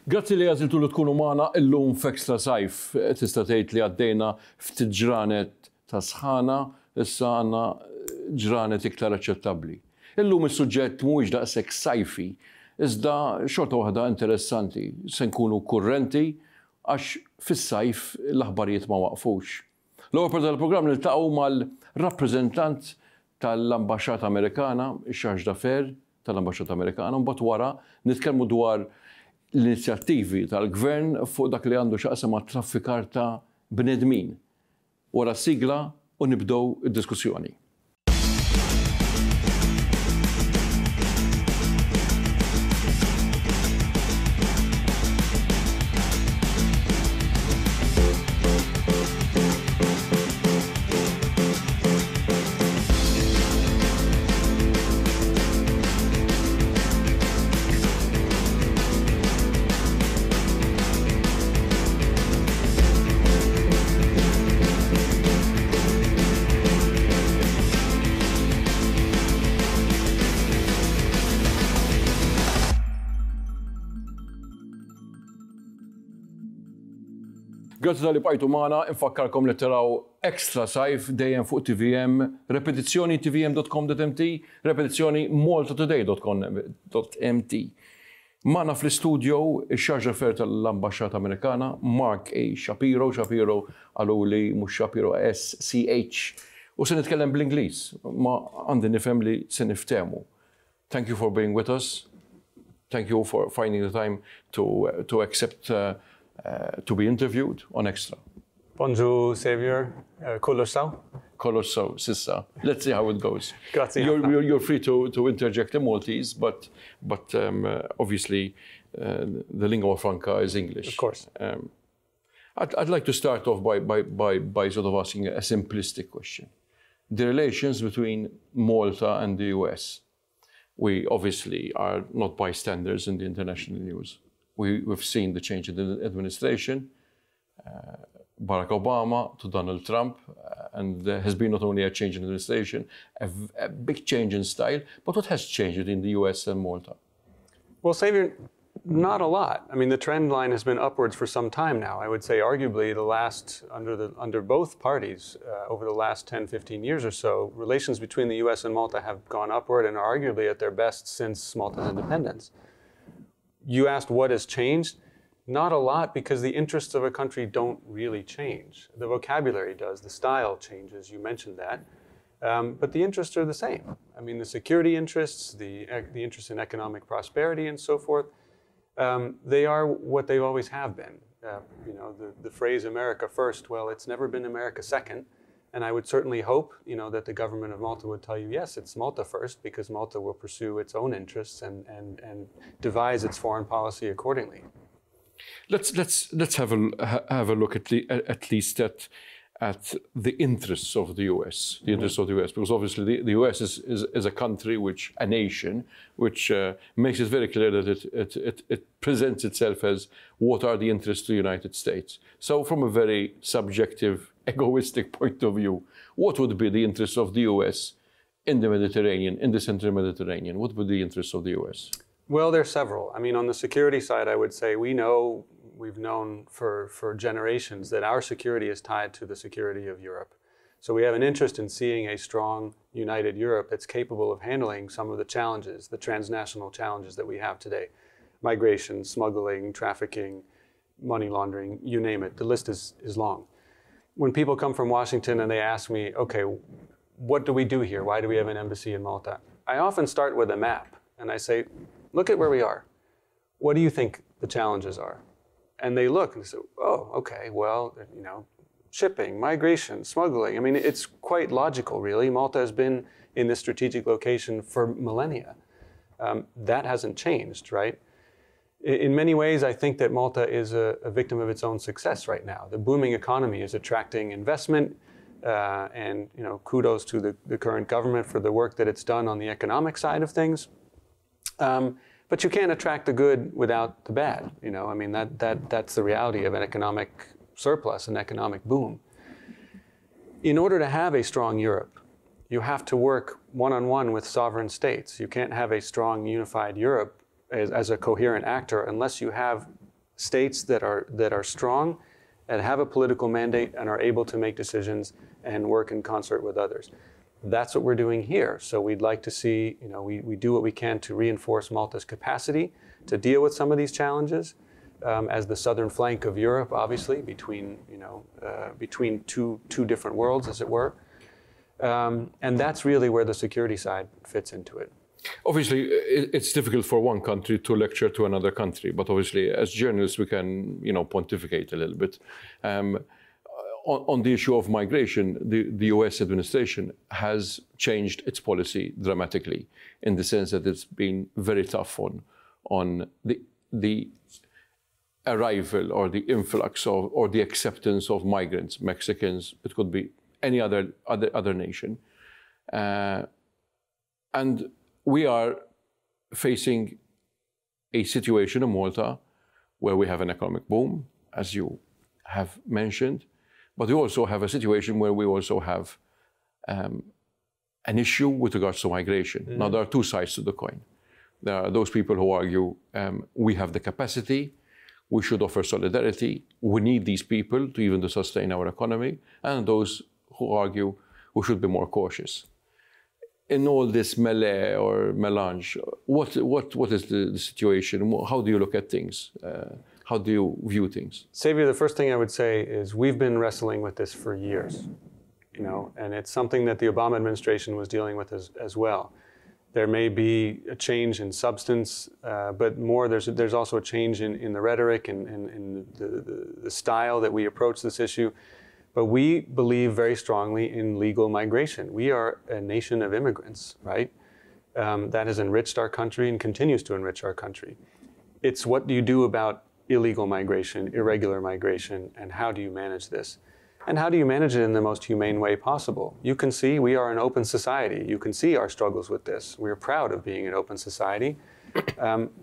Grazzi li għaziltu li tkunu maħna illum f'Xtra sajf. Tista' tgħid li għaddejna ftit ġranet ta' sħana, issa għandna ġranet iktar aċċettabbli. Illum is-suġġett mhuwiex daqshekk sajfi, iżda xorta waħda interessanti. Se nkunu kurrenti għax fis-sajf l-aħbarijiet ma waqfux. L-ewwel parti tal-programm niltaqgħu mal-rappreżentant tal-Ambaxxata Amerikana, ix-Charge d'Affaires tal-Ambaxxata Amerikana, mbagħad wara nitkellmu dwar l-inizjattivi tal-gvern fuq dak li għandu xaqsam ma' traffikar ta' bnedmin. Wara sigla u nibdew id-diskussjoni. Grazzi tal-li bqajtu magħna, infakkarkom li taraw Xtra sajf dejjem fuq TVM, repetizzjoni tvm.com.mt, repetizzjoni maltatoday.com.mt. Magħna fl-istudio ix-Charge d'Affaires tal-Ambaxxata Amerikana, Mark A. Shapiro għaluli mhux Shapiro SCH. U se nitkellem bl-Ingliż, ma għandi nifhem li se niftehmu. Thank you for being with us. Thank you for finding the time to accept to be interviewed on Xtra. Bonjour, Xavier. Kollox saw? Kollox saw, sissa. Let's see how it goes. Grazie. You're free to interject in Maltese, but obviously the lingua franca is English. Of course. I'd like to start off by sort of asking a simplistic question. The relations between Malta and the US. We obviously are not bystanders in the international news. We've seen the change in the administration, Barack Obama to Donald Trump, and there has been not only a change in administration, a big change in style, but what has changed in the US and Malta? Well, Xavier, not a lot. I mean, the trend line has been upwards for some time now. I would say arguably under both parties, over the last 10, 15 years or so, relations between the US and Malta have gone upward and are arguably at their best since Malta's independence. You asked what has changed? Not a lot, because the interests of a country don't really change. The vocabulary does, the style changes, you mentioned that. But the interests are the same. I mean, the security interests, the interest in economic prosperity and so forth, they are what they always have been. You know, the phrase America first, well, it's never been America second. And I would certainly hope, you know, that the government of Malta would tell you, yes, it's Malta first, because Malta will pursue its own interests and devise its foreign policy accordingly. Let's have a look at least at the interests of the US, because obviously the US is a country, a nation, which makes it very clear that it presents itself as what are the interests of the United States. So from a very subjective, egoistic point of view, what would be the interests of the US in the Mediterranean, in the Central Mediterranean? What would be the interests of the US? Well, there are several. I mean, on the security side, I would say we've known for generations that our security is tied to the security of Europe. So we have an interest in seeing a strong, united Europe that's capable of handling some of the challenges, the transnational challenges that we have today. Migration, smuggling, trafficking, money laundering, you name it. The list is long. When people come from Washington and they ask me, okay, what do we do here? Why do we have an embassy in Malta? I often start with a map and I say, look at where we are. What do you think the challenges are? And they look and they say, oh, okay, well, you know, shipping, migration, smuggling. I mean, it's quite logical, really. Malta has been in this strategic location for millennia. That hasn't changed, right? In many ways, I think that Malta is a victim of its own success right now. The booming economy is attracting investment, and you know, kudos to the current government for the work that it's done on the economic side of things. But you can't attract the good without the bad. You know, I mean, that's the reality of an economic surplus, an economic boom. In order to have a strong Europe, you have to work one-on-one with sovereign states. You can't have a strong, unified Europe as a coherent actor unless you have states that are strong and have a political mandate and are able to make decisions and work in concert with others. That's what we're doing here. So we'd like to see, we do what we can to reinforce Malta's capacity to deal with some of these challenges as the southern flank of Europe, obviously, between two different worlds, as it were. And that's really where the security side fits into it. Obviously, it's difficult for one country to lecture to another country, but obviously, as journalists, we can, pontificate a little bit. On the issue of migration, the US administration has changed its policy dramatically in the sense that it's been very tough on the arrival or the influx of, or the acceptance of migrants, Mexicans, it could be any other nation. And we are facing a situation in Malta where we have an economic boom, as you have mentioned, but we also have a situation where we also have an issue with regards to migration. Mm-hmm. Now, there are two sides to the coin. There are those people who argue we have the capacity, we should offer solidarity, we need these people to even to sustain our economy, and those who argue we should be more cautious. In all this melee or melange, what is the situation? How do you look at things? How do you view things? Xavier, the first thing I would say is we've been wrestling with this for years, and it's something that the Obama administration was dealing with as well. There may be a change in substance, but more there's also a change in the rhetoric and in the style that we approach this issue. But we believe very strongly in legal migration. We are a nation of immigrants, right? That has enriched our country and continues to enrich our country. It's what do you do about illegal migration, irregular migration, and how do you manage this? And how do you manage it in the most humane way possible? You can see we are an open society. You can see our struggles with this. We're proud of being an open society.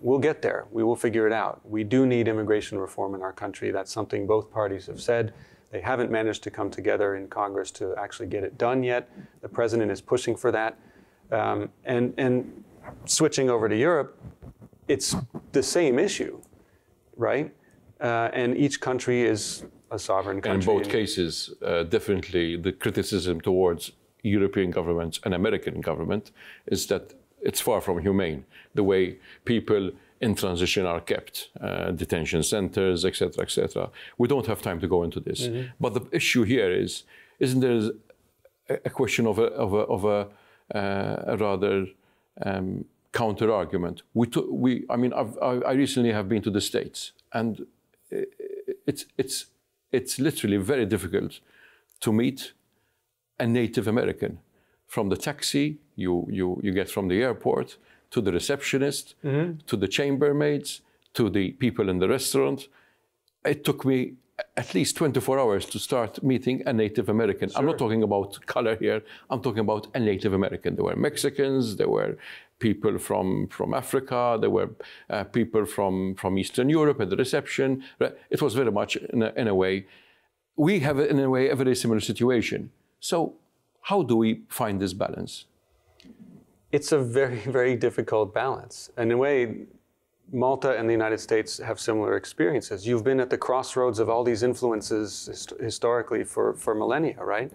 We'll get there. We will figure it out. We do need immigration reform in our country. That's something both parties have said. They haven't managed to come together in Congress to actually get it done yet. The president is pushing for that. And switching over to Europe, it's the same issue, right? And each country is a sovereign country. And in both cases, definitely the criticism towards European governments and American government is that it's far from humane, the way people in transition are kept, detention centers, etc., etc. We don't have time to go into this. Mm-hmm. But the issue here isn't there a question of a rather counter argument? I recently have been to the States, and it's literally very difficult to meet a Native American. From the taxi you get from the airport, to the receptionist, mm-hmm. to the chambermaids, to the people in the restaurant. It took me at least 24 hours to start meeting a Native American. Sure. I'm not talking about color here, I'm talking about a Native American. There were Mexicans, there were people from Africa, there were people from Eastern Europe at the reception. It was very much, in a way, we have in a way a very similar situation. So how do we find this balance? It's a very, very difficult balance. In a way, Malta and the United States have similar experiences. You've been at the crossroads of all these influences historically for millennia, right?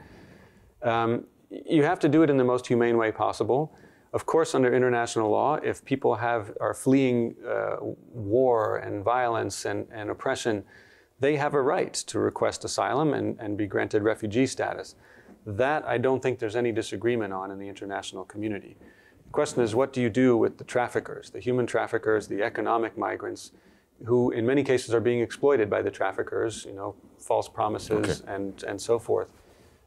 You have to do it in the most humane way possible. Of course, under international law, if people are fleeing war and violence and oppression, they have a right to request asylum and be granted refugee status. That I don't think there's any disagreement on in the international community. The question is, what do you do with the traffickers, the human traffickers, the economic migrants, who in many cases are being exploited by the traffickers, false promises, okay. and so forth.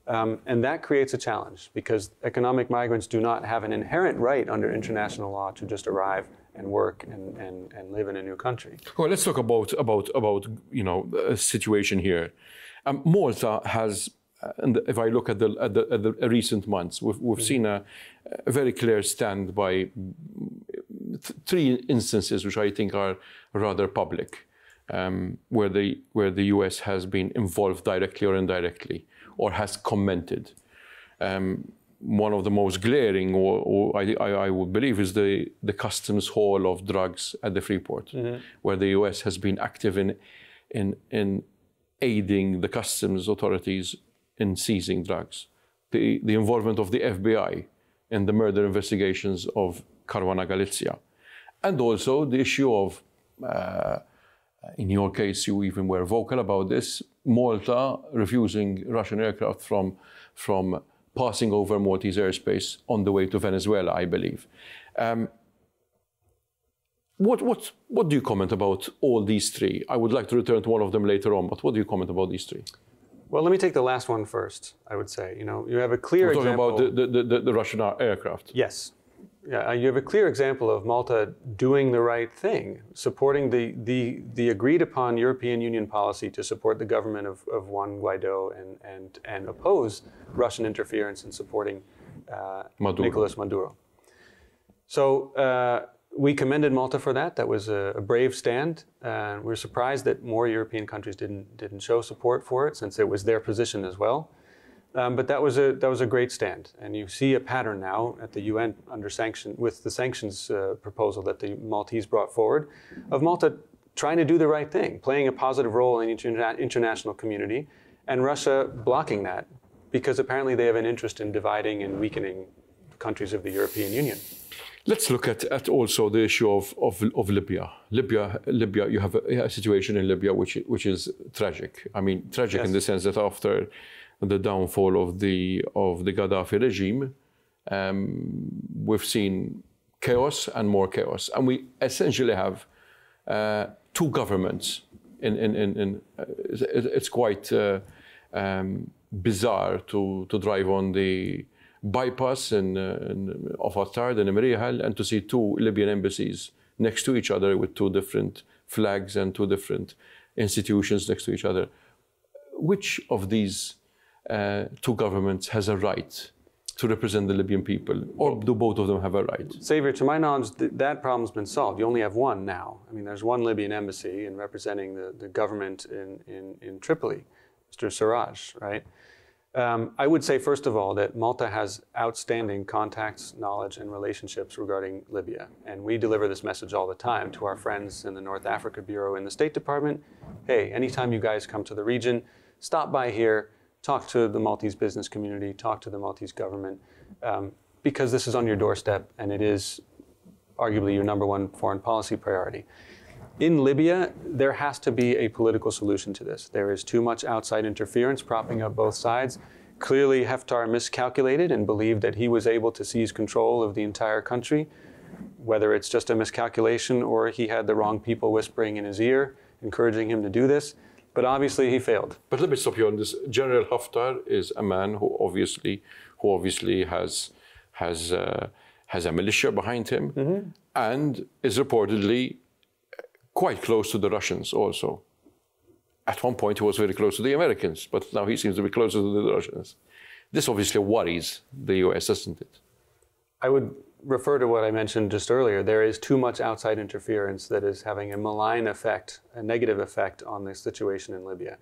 And that creates a challenge because economic migrants do not have an inherent right under international law to just arrive and work and live in a new country. Well, let's talk about a situation here. Malta has, and if I look at the recent months, we've mm-hmm. seen a very clear stand by three instances which I think are rather public, where the US has been involved directly or indirectly, or has commented. one of the most glaring, or I would believe, is the customs haul of drugs at the Freeport, where the US has been active in aiding the customs authorities in seizing drugs. The involvement of the FBI in the murder investigations of Caruana Galizia. And also the issue of, in your case, you even were vocal about this, Malta refusing Russian aircraft from passing over Maltese airspace on the way to Venezuela, I believe. What do you comment about all these three? I would like to return to one of them later on, but what do you comment about these three? Well, let me take the last one first, I would say. You know, you have a clear example. Talking about the Russian aircraft. Yes. Yeah, you have a clear example of Malta doing the right thing, supporting the agreed upon European Union policy to support the government of Juan Guaido and oppose Russian interference in supporting Nicolas Maduro. So we commended Malta for that. That was a brave stand. We're surprised that more European countries didn't show support for it, since it was their position as well. But that was a great stand, and you see a pattern now at the UN under sanction with the sanctions proposal that the Maltese brought forward, of Malta trying to do the right thing, playing a positive role in the international community, and Russia blocking that because apparently they have an interest in dividing and weakening countries of the European Union. Let's look at also the issue of Libya. Libya, you have a situation in Libya which is tragic. I mean, tragic in the sense that after the downfall of the Gaddafi regime, we've seen chaos and more chaos, and we essentially have two governments. It's quite bizarre to drive on the bypass of Attard and Imrihal and to see two Libyan embassies next to each other with two different flags and two different institutions next to each other. Which of these two governments has a right to represent the Libyan people, or do both of them have a right? Xavier, to my knowledge, that problem's been solved. You only have one now. I mean, there's one Libyan embassy in representing the government in Tripoli, Mr. Siraj, right? I would say, first of all, that Malta has outstanding contacts, knowledge, and relationships regarding Libya. And we deliver this message all the time to our friends in the North Africa Bureau in the State Department. Hey, anytime you guys come to the region, stop by here, talk to the Maltese business community, talk to the Maltese government, because this is on your doorstep and it is arguably your #1 foreign policy priority. In Libya, there has to be a political solution to this. There is too much outside interference propping up both sides. Clearly, Haftar miscalculated and believed that he was able to seize control of the entire country, whether it's just a miscalculation or he had the wrong people whispering in his ear, encouraging him to do this. But obviously, he failed. But let me stop you on this. General Haftar is a man who obviously has a militia behind him, and is reportedly quite close to the Russians also. At one point, he was very close to the Americans, but now he seems to be closer to the Russians. This obviously worries the US, doesn't it? I would refer to what I mentioned just earlier. There is too much outside interference that is having a malign effect, a negative effect on the situation in Libya.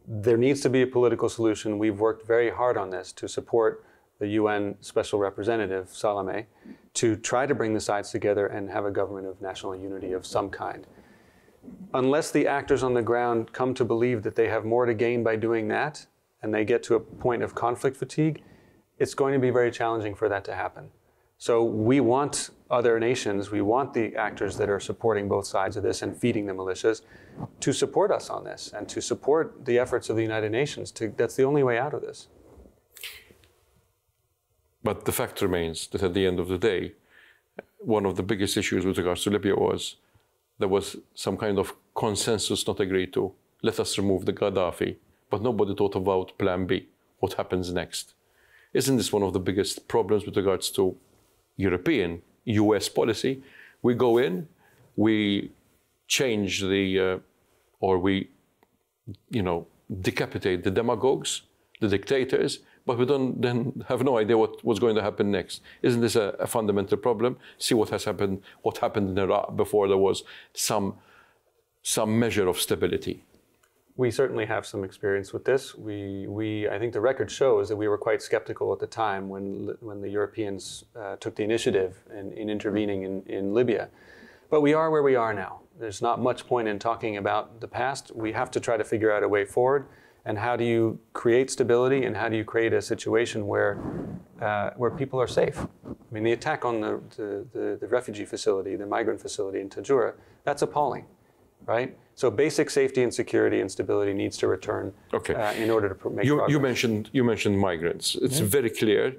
There needs to be a political solution. We've worked very hard on this to support the UN Special Representative, Salameh, to try to bring the sides together and have a government of national unity of some kind. Unless the actors on the ground come to believe that they have more to gain by doing that, and they get to a point of conflict fatigue, it's going to be very challenging for that to happen. So we want other nations, we want the actors that are supporting both sides of this and feeding the militias to support us on this and to support the efforts of the United Nations. That's the only way out of this. But the fact remains that at the end of the day, one of the biggest issues with regards to Libya was there was some kind of consensus not agreed to. Let us remove the Gaddafi, but nobody thought about plan B. What happens next? Isn't this one of the biggest problems with regards to European, US policy? We go in, we change or we, decapitate the demagogues, the dictators, but we don't then have no idea what's going to happen next. Isn't this a fundamental problem? See what happened in Iraq before there was some measure of stability. We certainly have some experience with this. I think the record shows that we were quite skeptical at the time when the Europeans took the initiative in intervening in Libya. But we are where we are now. There's not much point in talking about the past. We have to try to figure out a way forward. And how do you create stability, and how do you create a situation where people are safe? I mean, the attack on the refugee facility, the migrant facility in Tajura, that's appalling, right? So basic safety and security and stability needs to return in order to make progress. You mentioned migrants. It's very clear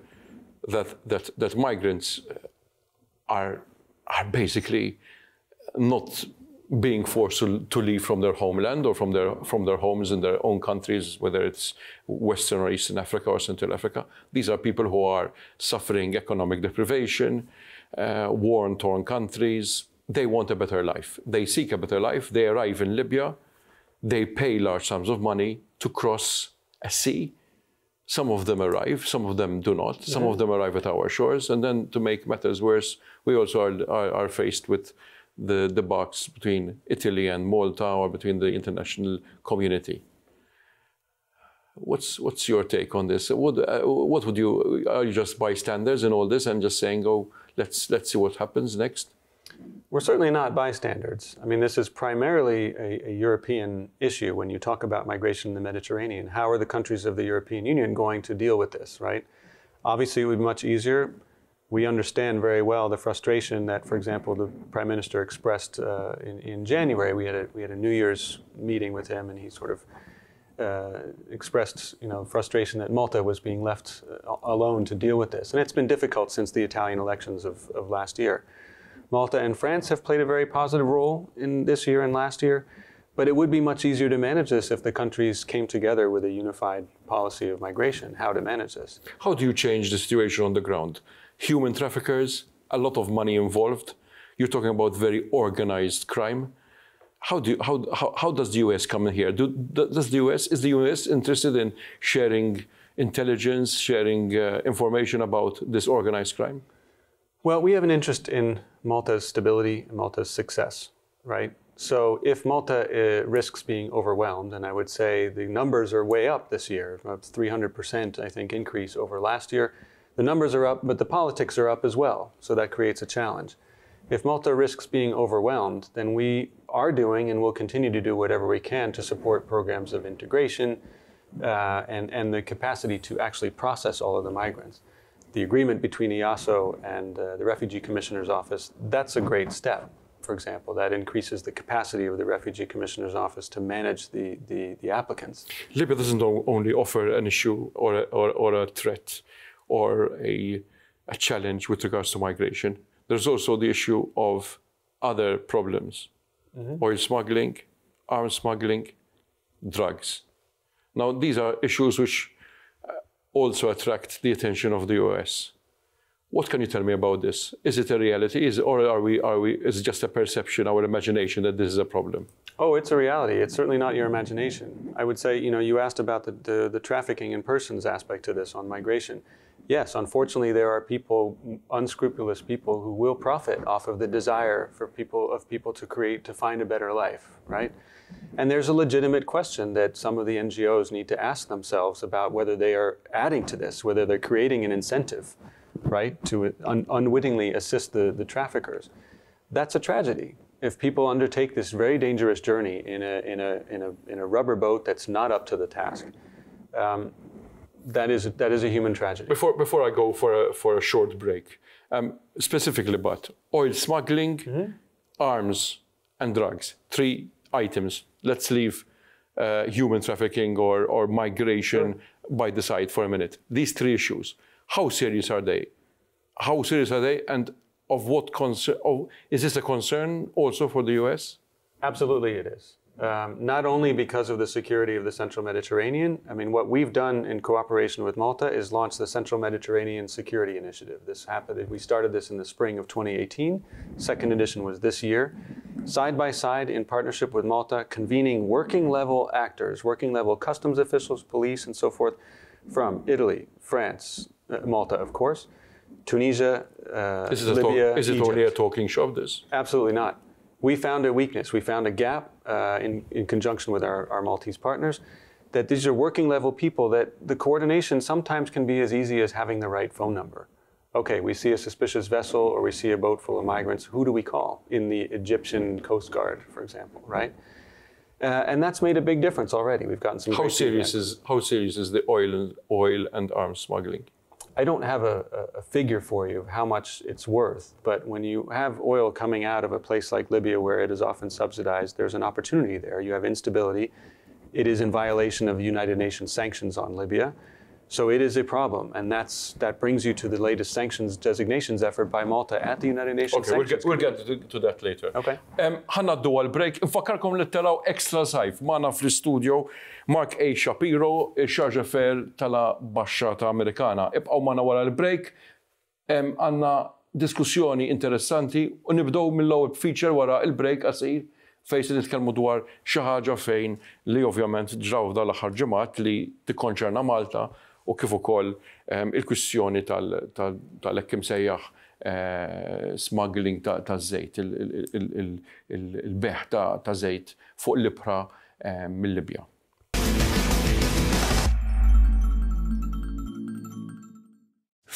that migrants are basically not being forced to leave from their homeland or from their homes in their own countries, whether it's Western or Eastern Africa or Central Africa. These are people who are suffering economic deprivation, war-torn countries. They want a better life. They seek a better life. They arrive in Libya. They pay large sums of money to cross a sea. Some of them arrive, some of them do not. Some of them arrive at our shores. And then to make matters worse, we also are faced with the box between Italy and Malta, or between the international community. What's your take on this? What would you, are you just bystanders in all this and just saying, oh, let's see what happens next? We're certainly not bystanders. I mean, this is primarily a European issue when you talk about migration in the Mediterranean. How are the countries of the European Union going to deal with this, right? Obviously, it would be much easier. We understand very well the frustration that, for example, the Prime Minister expressed in January. We had a New Year's meeting with him, and he sort of expressed, frustration that Malta was being left alone to deal with this. And it's been difficult since the Italian elections of last year. Malta and France have played a very positive role in this year and last year, but it would be much easier to manage this if the countries came together with a unified policy of migration, how to manage this. How do you change the situation on the ground? Human traffickers, a lot of money involved. You're talking about very organized crime. How does the US come in here? Is the US interested in sharing intelligence, sharing information about this organized crime? Well, we have an interest in Malta's stability and Malta's success, right? So if Malta risks being overwhelmed, and I would say the numbers are way up this year, about 300%, I think, increase over last year. The numbers are up, but the politics are up as well, so that creates a challenge. If Malta risks being overwhelmed, then we are doing and will continue to do whatever we can to support programs of integration and the capacity to actually process all of the migrants. The agreement between EASO and the Refugee Commissioner's Office, that's a great step. For example, that increases the capacity of the Refugee Commissioner's Office to manage the applicants. Libya doesn't only offer an issue or a threat or a challenge with regards to migration. There's also the issue of other problems. Oil smuggling, arms smuggling, drugs. Now, these are issues which also attract the attention of the US. What can you tell me about this? Is it a reality, is it just a perception, our imagination that this is a problem? Oh, it's a reality. It's certainly not your imagination. I would say, you asked about the trafficking in persons aspect to this on migration. Yes, unfortunately, there are people, unscrupulous people, who will profit off of the desire for people to find a better life, right? And there's a legitimate question that some of the NGOs need to ask themselves about whether they are adding to this, whether they're creating an incentive, right, to unwittingly assist the traffickers. That's a tragedy. If people undertake this very dangerous journey in a rubber boat that's not up to the task, that is a human tragedy. Before I go for a short break, specifically about oil smuggling, arms, and drugs. 3 items. Let's leave human trafficking or migration by the side for a minute. These 3 issues. How serious are they? How serious are they? And of what concern? Is this a concern also for the US? Absolutely, it is. Not only because of the security of the Central Mediterranean. I mean, what we've done in cooperation with Malta is launch the Central Mediterranean Security Initiative. This happened, we started this in the spring of 2018. Second edition was this year. Side by side, in partnership with Malta, convening working level actors, working level customs officials, police, and so forth, from Italy, France, Malta, of course, Tunisia, Libya, Is it Egypt. only a talking shop, this? Absolutely not. We found a weakness. We found a gap in conjunction with our Maltese partners, that these are working level people that the coordination sometimes can be as easy as having the right phone number. Okay, we see a suspicious vessel or we see a boat full of migrants. Who do we call? In the Egyptian Coast Guard, for example, right? And that's made a big difference already. We've gotten some. How serious is the oil and arms smuggling? I don't have a figure for you of how much it's worth, but when you have oil coming out of a place like Libya where it is often subsidized, there's an opportunity there. You have instability. It is in violation of United Nations sanctions on Libya. So it is a problem, and that brings you to the latest sanctions designations effort by Malta at the United Nations Sanctions. We'll get to that later. Okay. Ħannaddu għal-break, infakkarkom li taraw Xtra Sajf magħna fl-istudio Mark A. Shapiro, il-Charge Affair tal-Baxxata Amerikana. Ibqgħu magħna wara l-break, għandna diskussjoni interessanti u nibdew mill-ewwel feature wara l-break qasir fejn se nitkellmu dwar xi ħaġa fejn li ovvjament ġraw dal-aħħar ġimgħat li tikkonċerna Malta u kif ukoll il-kwistjoni tal-hekk imsejjaħ smuggling ta' żejt, il-beħ ta' żejt fuq l-ibħra mill-Libja.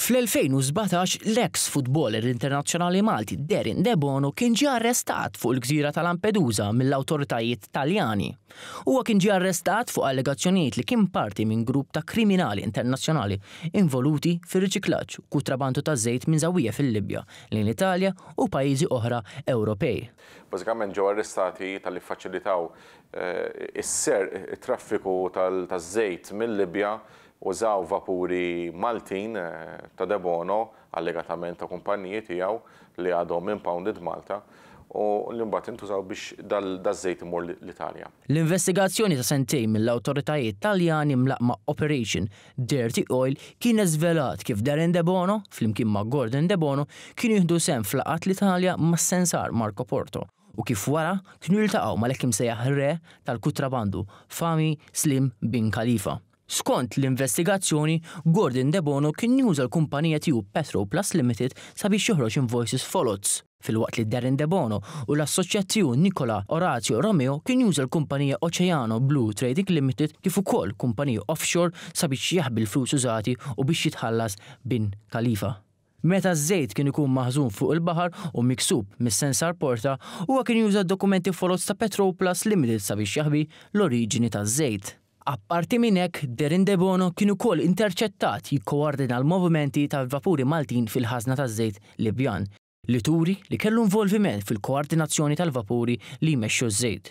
Fl-2017 l-ex futboler internazzjonali Malti Derin De Bono kien ġie arrestat fuq il-gżira ta' Lampedusa mill-awtoritajiet Taljani. Huwa kien ġie arrestat fuq allegazzjonijiet li kien parti minn grupp ta' kriminali internazzjonali involuti fir-riċiklaġġ u kutrabandu ta' żejt minn żawwija fil-Libja lejn l-Italja u pajjiżi oħra Ewropej. Bażikament ġew arrestati tal-li faċilitaw it-traffiku taż-żejt mill-Libja użaw vapuri Maltin ta' De Bono, allegatament ta' kumpaniji tiegħu li għadhom impounded Malta u li mbagħad intużaw biex dal-żejt imur l-Italja. L-investigazzjoni ta' sentejn mill-awtoritajiet Taljani mlaqma Operation Dirty Oil kien żvelat kif Derin De Bono, flimkien ma' Gordon De Bono, kienu jieħdu sehem f'laqgħat l-Italja mas-sensar Marco Porto u kif wara kienu jiltaqgħu mal-hekk imsejjaħ re tal-kutrabandu Fahmy Slim bin Khalifa. Skont l-investigazzjoni, Gordon De Bono kien juża l-kumpanija tiegħu Petro Plus Limited sabiex joħroġ invoices folots. Filwaqt li Derin De Bono u l-assoċjat tiegħu Nicola Orazio Romeo kien juża l-kumpanija Oceano Blue Trading Limited kif ukoll kumpanija offshore sabiex jaħbi l-flus użati u biex jitħallas bin Khalifa. Meta ż-żejt kien ikun maħżun fuq il-baħar u miksub mis-sensar porta, huwa kien juża d-dokumenti folots ta' Petro Plus Limited sabiex jaħbi l-oriġini taż-żejt. Apparti minn hekk, Derin De Bono kien ukoll interċettat jikkoordina l-movimenti tal-vapuri Maltin fil-ħażna taż-żejt Libjan li turi li kellu involviment fil-koordinazzjoni tal-vapuri li jmexxu ż-żejt.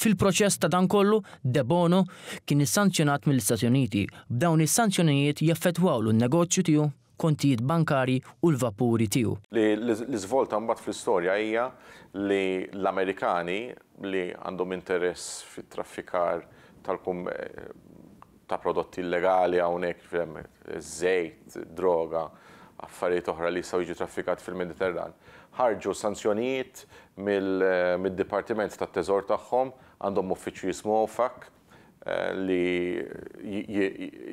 Fil-proċess ta' dan kollu, De Bono kien issanzjonat mill-Istati Uniti. B'dawn is-sanzjonijiet jaffettwaw n-negozju tiegħu, kontijiet bankari u l-vapuri tiegħu. L-iżvolta mbagħad fl-istorja hija li l-Amerikani li għandhom interess fit-traffikar ta' prodotti illegali hawnhekk żejt, droga, affarijiet oħra li jistgħu jiġu traffikat fil-Mediterran. Ħarġu sanzjonijiet mid-Dipartiment tat-Teżor tagħhom, għandhom uffiċċju jismu OFAC li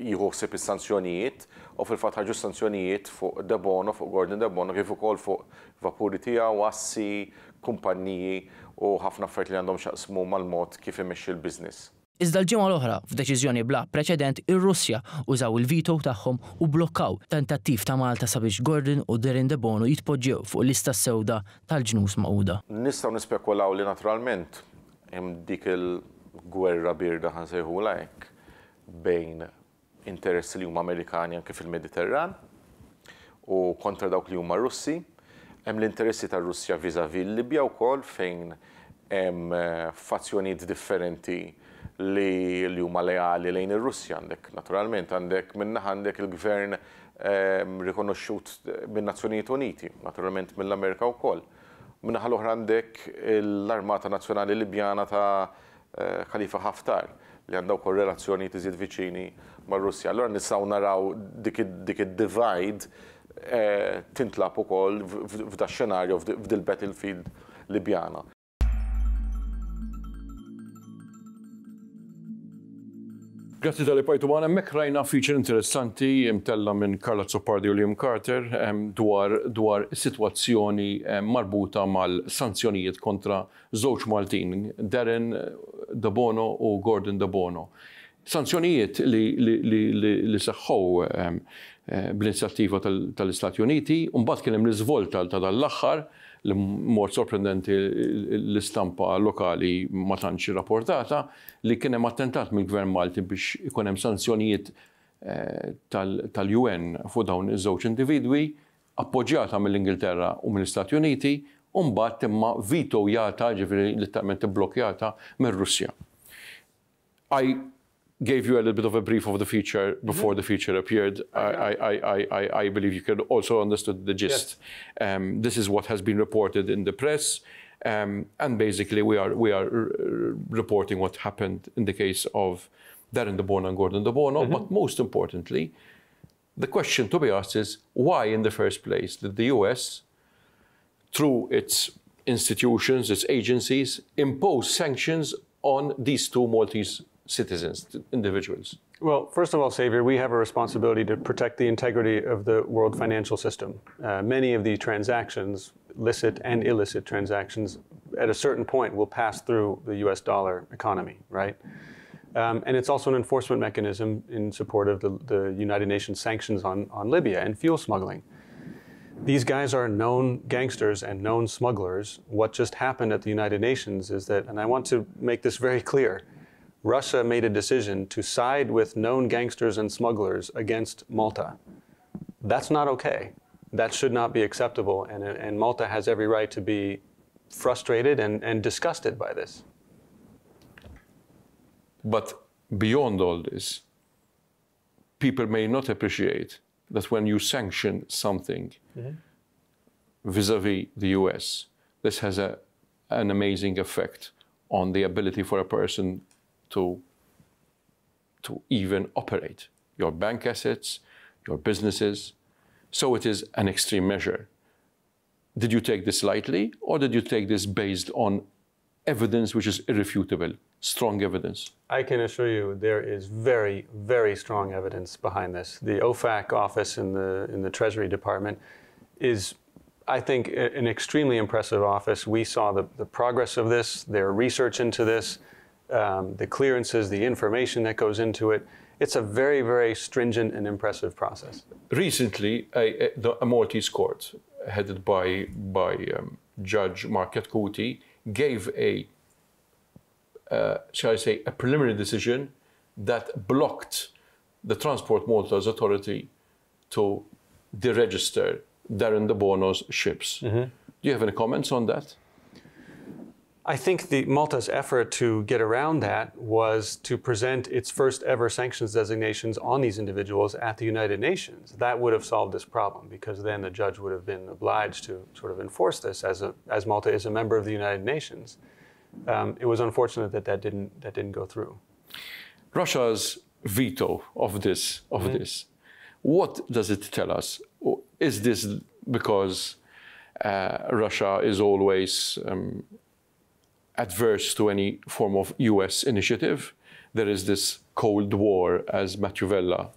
jieħu ħsieb is-sanzjonijiet u fil-fatt ħarġu sanzjonijiet fuq De Bono, fuq Gordon De Bono, kif ukoll fuq vapuri tiegħu, assi, kumpanniji u ħafna affarijiet li għandhom x'jaqsmu mal-mod kif imexxi l-business. Iżda l-ġimgħa l-oħra, f'deċiżjoni bla preċedent, ir-Russja użaw il-vito tagħhom u blokkaw tentattiv ta' Malta sabiex Gordon u Derin De Bono jitpoġġew fuq l-lista sewda tal-ġnus Magħquda. Nistgħu nispekulaw li naturalment hemm dik il-gwerra birda ħansejħula hekk bejn interessi li huma Amerikani anke fil-Mediterran u kontra dawk li huma Russi. Hemm l-interessi tar-Russja viżavi l-Libja wkoll fejn hemm fazzjonijiet differenti li huma leali lejn ir-Russja għandek. Naturalment minnaħa għandek il-gvern rikonoxxut min-Nazzjonijiet Uniti, naturalment mill-Amerika wkoll. Minnaħa l-oħra għandek l-Armata Nazzjonali Libjana ta' Khalifa Haftar li għandha wkoll relazzjonijiet iżjed viċini mar-Russja. Allura nistgħu naraw dik id-divide tintlab ukoll f'da xenarju f'dil battlefield Libjana. Grazzi tal-li pajtu għana mek rajna feature interessanti imtella minn Carla Zoppardi u Liam Carter dwar situazzjoni marbuta mal-sanzjonijiet kontra żewġ Maltin, Darren De Bono u Gordon De Bono. Sanzjonijiet li seħħu bl-inizjattiva tal-Istati Uniti, u mbagħad kien hemm l-iżvolta ta' dal-aħħar li mod sorprendenti l-istampa lokali ma tantx rapportata li kien hemm attentat mill-Gvern Malti biex ikun hemm sanzjonijiet tal-UN fuq dawn iż-żewġ individwi appoġġjata mill-Ingilterra u mill-Istati Uniti u mbagħad imma vitojata ġifieri litteralment ibblokkjata mir-Russja. I gave you a little bit of a brief of the feature before the feature appeared. I believe you could also understood the gist. Yes. This is what has been reported in the press, and basically we are reporting what happened in the case of Darren De Bono and Gordon De Bono. But most importantly, the question to be asked is why, in the first place, did the US, through its institutions, its agencies, impose sanctions on these two Maltese citizens, individuals? Well, first of all, Xavier, we have a responsibility to protect the integrity of the world financial system. Many of the transactions, licit and illicit transactions, at a certain point will pass through the US dollar economy, right? And it's also an enforcement mechanism in support of the United Nations sanctions on Libya and fuel smuggling. These guys are known gangsters and known smugglers. What just happened at the United Nations is that, and I want to make this very clear, Russia made a decision to side with known gangsters and smugglers against Malta. That's not okay. That should not be acceptable, and Malta has every right to be frustrated and disgusted by this. But beyond all this, people may not appreciate that when you sanction something vis-a-vis the US, this has an amazing effect on the ability for a person to even operate your bank assets, your businesses. So it is an extreme measure. Did you take this lightly, or did you take this based on evidence which is irrefutable, strong evidence? I can assure you there is very, very strong evidence behind this. The OFAC office in the Treasury Department is, I think, an extremely impressive office. We saw the progress of this, their research into this, the clearances, the information that goes into it. It's a very, very stringent and impressive process. Recently, a Maltese court, headed by Judge Market Kuti, gave shall I say, a preliminary decision that blocked the Transport Malta's authority to deregister Darren De Bono's ships. Do you have any comments on that? I think Malta's effort to get around that was to present its first ever sanctions designations on these individuals at the United Nations. That would have solved this problem, because then the judge would have been obliged to sort of enforce this as Malta is a member of the United Nations. It was unfortunate that didn't go through. Russia's veto of this, what does it tell us? Is this because Russia is always adverse to any form of US initiative? There is this Cold War, as Machiavella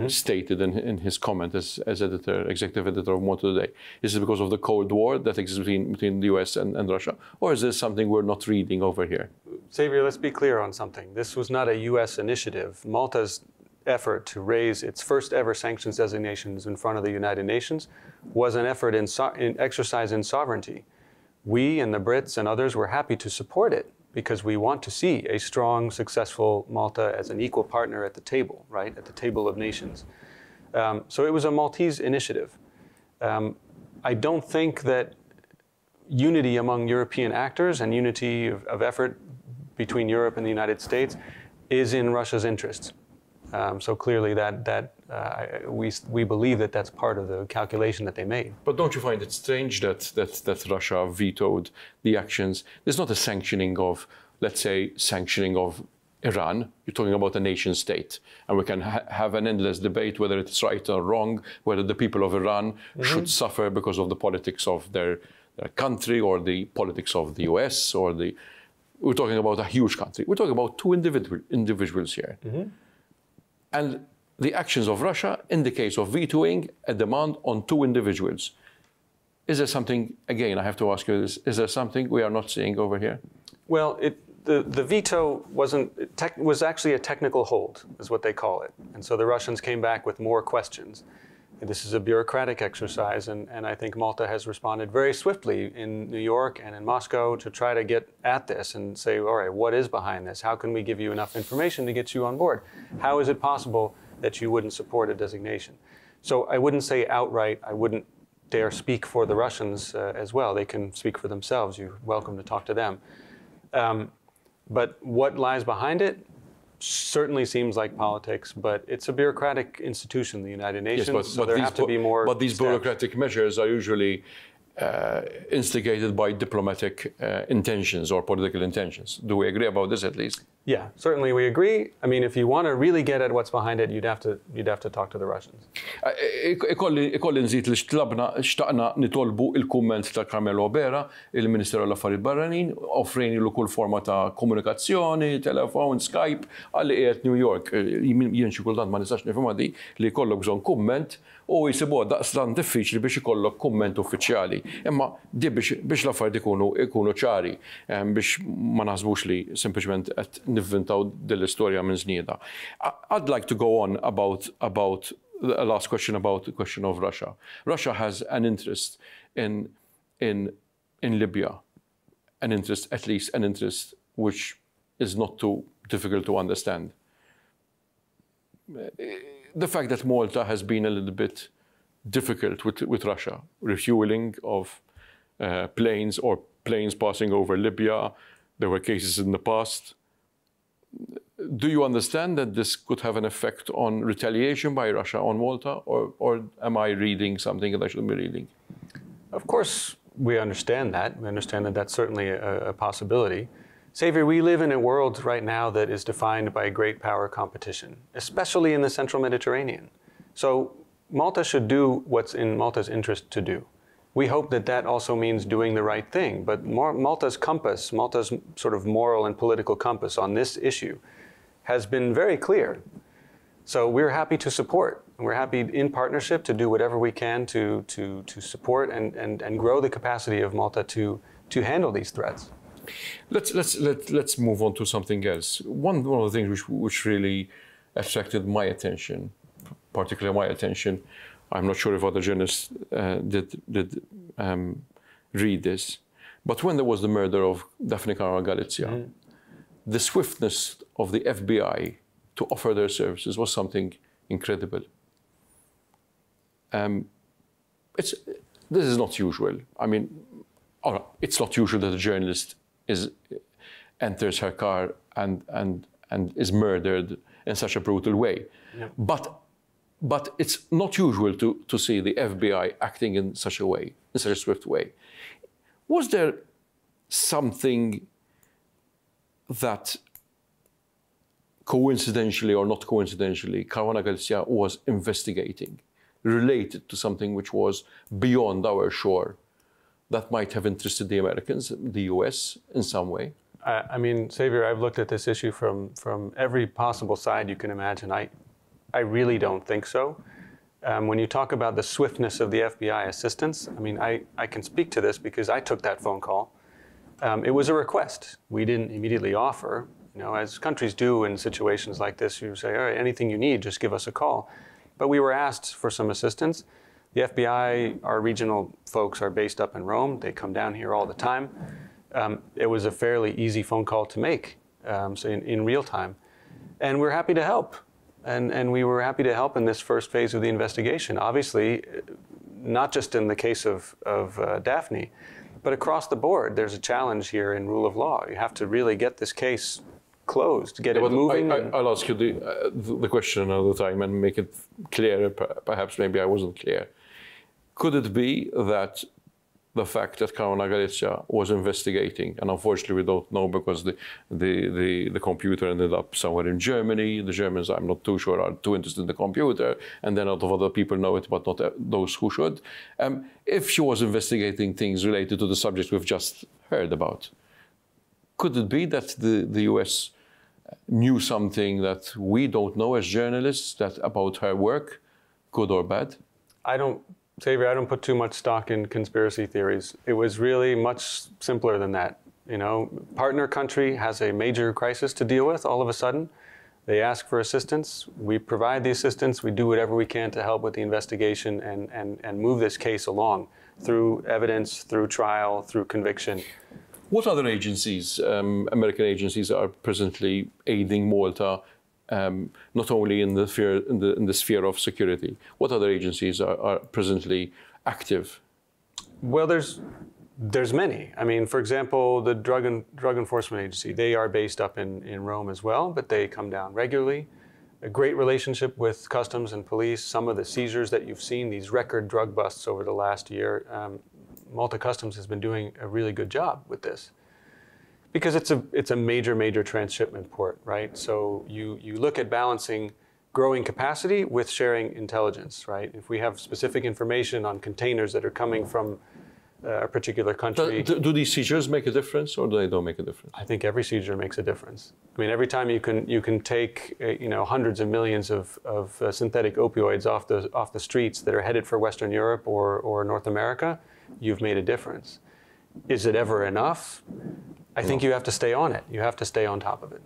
stated in his comment as executive editor of Malta Today. Is it because of the Cold War that exists between the US and Russia? Or is this something we're not reading over here? Xavier, let's be clear on something. This was not a US initiative. Malta's effort to raise its first ever sanctions designations in front of the United Nations was an effort in exercise in sovereignty. We and the Brits and others were happy to support it because we want to see a strong, successful Malta as an equal partner at the table, right, at the table of nations. So it was a Maltese initiative. I don't think that unity among European actors and unity of effort between Europe and the United States is in Russia's interests. So clearly we believe that that's part of the calculation that they made. But don't you find it strange that Russia vetoed the actions? There's not a sanctioning of, let's say, sanctioning of Iran. You're talking about a nation state. And we can have an endless debate whether it's right or wrong, whether the people of Iran should suffer because of the politics of their country or the politics of the US or the we're talking about a huge country. We're talking about two individuals here. And the actions of Russia in the case of vetoing a demand on two individuals. Is there something, again, I have to ask you this, is there something we are not seeing over here? Well, the veto was actually a technical hold, is what they call it. And so the Russians came back with more questions. And this is a bureaucratic exercise, and I think Malta has responded very swiftly in New York and in Moscow to try to get at this and say, all right, what is behind this? How can we give you enough information to get you on board? How is it possible that you wouldn't support a designation? So I wouldn't say outright, I wouldn't dare speak for the Russians as well. They can speak for themselves. You're welcome to talk to them. But what lies behind it certainly seems like politics, but it's a bureaucratic institution, the United Nations, so there have to be more But these steps. bureaucratic measures are usually instigated by diplomatic intentions or political intentions. Do we agree about this at least? Yeah, certainly we agree. I mean, if you want to really get at what's behind it, you'd have to talk to the Russians. Ikolli nżid li xtaqna nitolbu il-kumment ta' Carmelo Bera, il-Ministeru l-Affarijiet Barranin, offrejni lu kull forma ta' komunikazzjoni, telefon, Skype, għalli qiegħed New York. Jien xi kultant ma nistax nifhimha di li jkollok bżonn kumment u jsibuha daqstant diffiċli biex ikollok kumment uffiċjali. Imma di biex l-affarijiet ikunu ċari, biex ma naħsbux li sempliċement qed nivvintaw dell-istorja minn żnieda. I'd like to go on about the last question about the question of Russia. Russia has an interest in Libya, at least an interest which is not too difficult to understand. The fact that Malta has been a little bit difficult with Russia, refueling of planes or planes passing over Libya. There were cases in the past. Do you understand that this could have an effect on retaliation by Russia on Malta, or am I reading something that I shouldn't be reading? Of course, we understand that. We understand that that's certainly a possibility. Xavier, we live in a world right now that is defined by great power competition, especially in the central Mediterranean. So Malta should do what's in Malta's interest to do. We hope that that also means doing the right thing, but Malta's compass, Malta's sort of moral and political compass on this issue has been very clear. So we're happy to support. We're happy in partnership to do whatever we can to support and grow the capacity of Malta to handle these threats. Let's move on to something else. One of the things which really attracted my attention, particularly my attention, I'm not sure if other journalists did read this, but when there was the murder of Daphne Caruana Galizia, the swiftness of the FBI to offer their services was something incredible. This is not usual. I mean, it's not usual that a journalist enters her car and is murdered in such a brutal way. Yeah. But it's not usual to see the FBI acting in such a way, in such a swift way. Was there something that coincidentally or not coincidentally, Caruana Galizia was investigating related to something which was beyond our shore that might have interested the Americans, the US, in some way? I mean, Xavier, I've looked at this issue from every possible side you can imagine. I really don't think so. When you talk about the swiftness of the FBI assistance, I mean, I can speak to this because I took that phone call. It was a request. We didn't immediately offer. You know, as countries do in situations like this, you say, all right, anything you need, just give us a call. But we were asked for some assistance. The FBI, our regional folks are based up in Rome. They come down here all the time. It was a fairly easy phone call to make, so in real time. And we're happy to help. And we were happy to help in this first phase of the investigation. Obviously, not just in the case of Daphne, but across the board, there's a challenge here in rule of law. You have to really get this case closed, get it moving. I'll ask you the question another time and make it clearer. Perhaps maybe I wasn't clear. Could it be that the fact that Caruana Galizia was investigating, and unfortunately we don't know because the computer ended up somewhere in Germany. The Germans, I'm not too sure, are too interested in the computer, and then a lot of other people know it, but not those who should. If she was investigating things related to the subject we've just heard about, Could it be that the US knew something that we don't know as journalists that about her work, good or bad? Xavier, I don't put too much stock in conspiracy theories. It was really much simpler than that. You know, partner country has a major crisis to deal with all of a sudden. They ask for assistance. We provide the assistance. We do whatever we can to help with the investigation and move this case along through evidence, through trial, through conviction. What other agencies, American agencies, are presently aiding Malta, not only in the sphere of security? What other agencies are presently active? Well, there's many. I mean, for example, the Drug Enforcement Agency, they are based up in Rome as well, but they come down regularly. A great relationship with Customs and police. Some of the seizures that you've seen, these record drug busts over the last year, Malta Customs has been doing a really good job with this. Because it's a major transshipment port, right? So you look at balancing growing capacity with sharing intelligence, right? If we have specific information on containers that are coming from a particular country. Do these seizures make a difference, or do they don't make a difference? I think every seizure makes a difference. I mean, every time you can take hundreds of millions of synthetic opioids off the streets that are headed for Western Europe or North America, you've made a difference. Is it ever enough? I think you have to stay on it. You have to stay on top of it.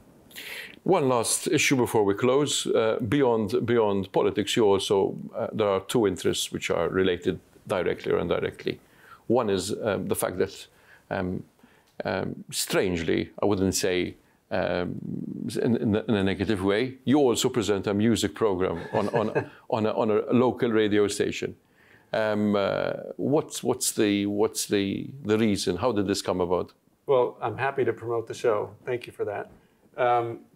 One last issue before we close. Beyond politics, you also there are two interests which are related directly or indirectly. One is the fact that, strangely, I wouldn't say in a negative way, you also present a music program on a local radio station. What's the reason? How did this come about? Well, I'm happy to promote the show. Thank you for that.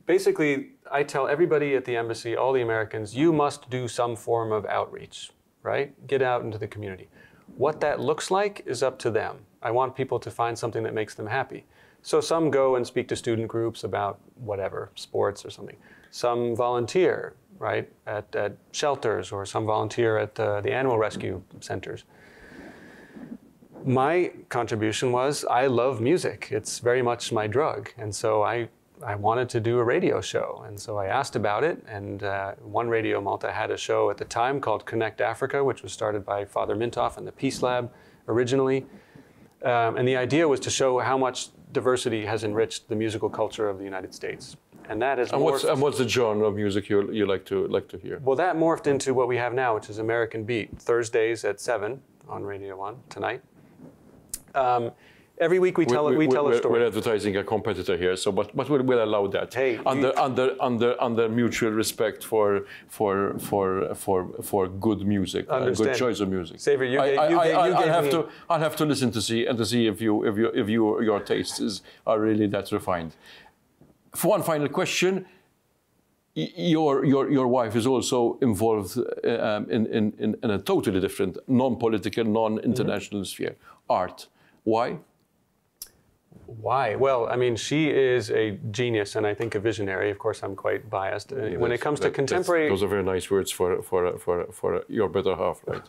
Basically, I tell everybody at the embassy, all the Americans, you must do some form of outreach, right? Get out into the community. What that looks like is up to them. I want people to find something that makes them happy. So some go and speak to student groups about whatever, sports or something. Some volunteer, right, at shelters, or some volunteer at the animal rescue centers. My contribution was, I love music. It's very much my drug. And so I wanted to do a radio show. And so I asked about it. And One Radio Malta had a show at the time called Connect Africa, which was started by Father Mintoff and the Peace Lab originally. And the idea was to show how much diversity has enriched the musical culture of the United States. And that has morphed. And what's the genre of music you like to hear? Well, that morphed into what we have now, which is American Beat, Thursdays at 7 on Radio 1 tonight. Every week we tell a story. We're advertising a competitor here, so but we'll allow that. Hey, under mutual respect for good music, good choice of music. Xavier, I'll have to listen to see if your tastes are really that refined. For one final question, your wife is also involved in a totally different, non-political, non-international sphere, art. Why? Why? Well, I mean, she is a genius and I think a visionary. Of course, I'm quite biased. When it comes to contemporary... Those are very nice words for your better half, right?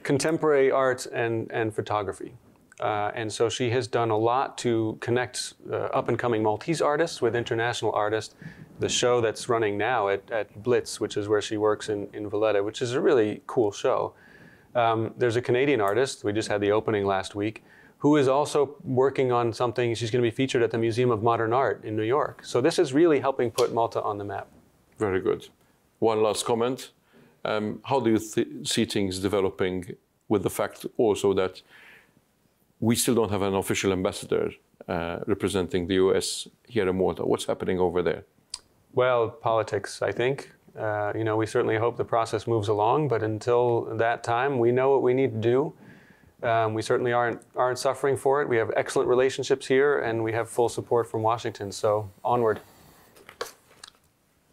Contemporary art and photography. And so she has done a lot to connect up-and-coming Maltese artists with international artists. The show that's running now at Blitz, which is where she works in Valletta, which is a really cool show. There's a Canadian artist, we just had the opening last week, who is also working on something. She's going to be featured at the Museum of Modern Art in New York. So this is really helping put Malta on the map. Very good. One last comment. How do you see things developing with the fact also that we still don't have an official ambassador representing the US here in Malta? What's happening over there? Well, politics, I think. We certainly hope the process moves along, but until that time, we know what we need to do. We certainly aren't suffering for it. We have excellent relationships here, and we have full support from Washington. So onward.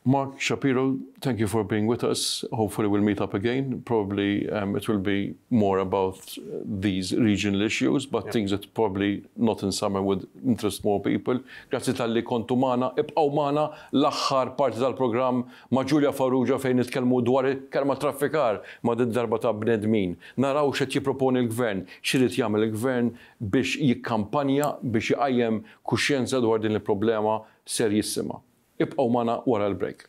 Mark Shapiro, thank you for being with us. Hopefully we'll meet up again. Probably it will be more about these regional issues, but things that probably not in summer would interest more people. Grazzi tal-li kontu magħna, ibqgħu magħna l-aħħar parti tal-programm ma' Ġulja Farrugia fejn nitkellmu dwar il-kelma traffikar ma' darba ta' bnedmin. Naraw x'qed jipproponi l-gvern, x'irid jagħmel il-gvern biex jikkampanja biex iqajjem kuxjenza dwar din il-problema serjissima. Ibqgħu magħna wara l-break.